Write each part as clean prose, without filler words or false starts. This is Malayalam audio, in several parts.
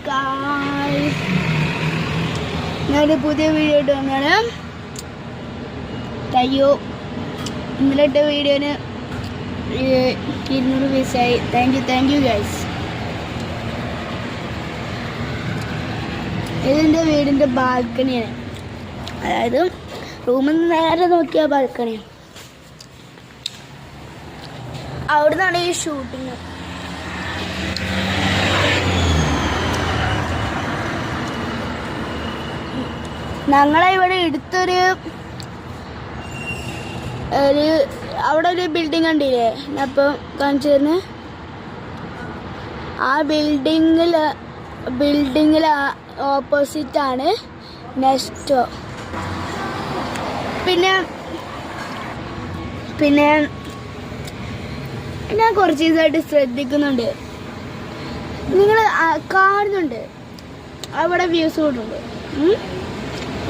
ഗായ്സ്, ഞാനൊരു പുതിയ വീഡിയോ ഇട്ട് വന്നാണ്. അയ്യോ, ഇന്നലെ ഇട്ട വീഡിയോന് 200 പൈസയായി. Thank you guys. ഇതെൻ്റെ വീടിൻ്റെ ബാൽക്കണിയാണ്, അതായത് റൂമിൽ നിന്ന് നേരെ നോക്കിയ ബാൽക്കണിയാണ്. അവിടെ നിന്നാണ് ഈ ഷൂട്ടിങ്. ഞങ്ങളെ ഇവിടെ അടുത്തൊരു അവിടെ ഒരു ബിൽഡിംഗ് കണ്ടില്ലേ, അപ്പോൾ കാണിച്ചു തരുന്നു. ആ ബിൽഡിങ്ങിൽ ഓപ്പോസിറ്റാണ് നെസ്റ്റോ. പിന്നെ ഞാൻ കുറച്ച് ദിവസമായിട്ട് ശ്രദ്ധിക്കുന്നുണ്ട്, നിങ്ങൾ കാണുന്നുണ്ട് അവിടെ വ്യൂസ് കൂടുന്നുണ്ട്,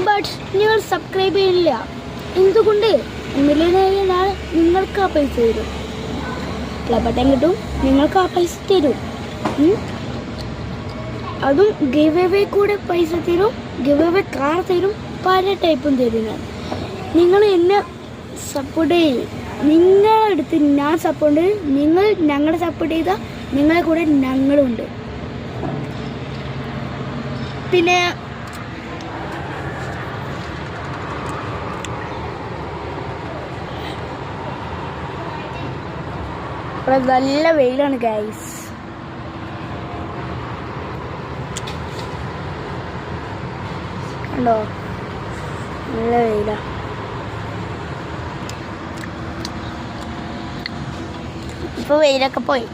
ബട്ട് നിങ്ങൾ സബ്സ്ക്രൈബ് ചെയ്യുന്നില്ല. എന്തുകൊണ്ട്? മില്യണറിയനാൾ നിങ്ങൾക്ക് ആ പൈസ തരും, ക്ലബട്ടൻ കിട്ടും, നിങ്ങൾക്ക് ആ പൈസ തരും. അതും ഗിവ് അവേ കൂടെ പൈസ തരും, ഗിവ് അവേ കാർ തരും, പല ടൈപ്പും തരും. നിങ്ങൾ എന്നെ സപ്പോർട്ട് ചെയ്യും. നിങ്ങളുടെ അടുത്ത് ഞാൻ സപ്പോർട്ട് ചെയ്യും, നിങ്ങൾ ഞങ്ങളെ സപ്പോർട്ട് ചെയ്താൽ നിങ്ങളെ കൂടെ ഞങ്ങളുണ്ട്. പിന്നെ ഇവിടെ നല്ല വെയിലാണ് ഗൈസ്. കണ്ടോ, നല്ല വെയിലാ. ഇപ്പൊ വെയിലൊക്കെ പോയി.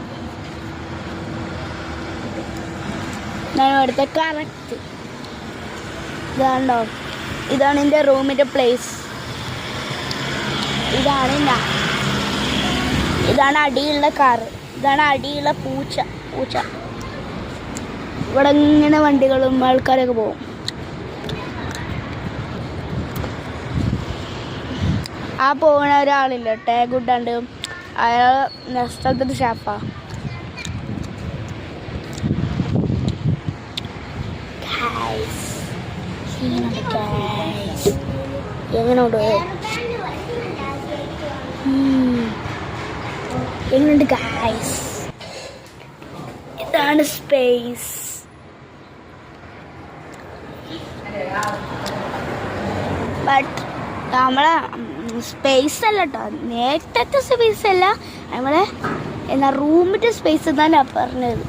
ഞാൻ ഇവിടുത്തെ കറക്റ്റ് ഇതാണ്ടോ, ഇതാണ് എൻ്റെ റൂമിൻ്റെ പ്ലേസ്. ഇതാണ് അടിയുള്ള കാറ്, ഇതാണ് അടിയുള്ള പൂച്ച. ഇവിടെ ഇങ്ങനെ വണ്ടികളും ആൾക്കാരൊക്കെ പോകും. ആ പോകുന്ന ഒരാളില്ല, ടാഗ് ഇട്ടാണ്ട്, അയാൾ നെസ്റ്റത്തെ ഷാപ്പാ. എങ്ങനെയുണ്ട് ഗൈസ്? ഇതാണ് സ്പേസ്. ബട്ട് നമ്മളെ സ്പേസ് അല്ല കേട്ടോ, നേരത്തെ സ്പേസ് അല്ല, നമ്മളെ റൂമിൻ്റെ സ്പേസ് എന്നാണ് പറഞ്ഞത്.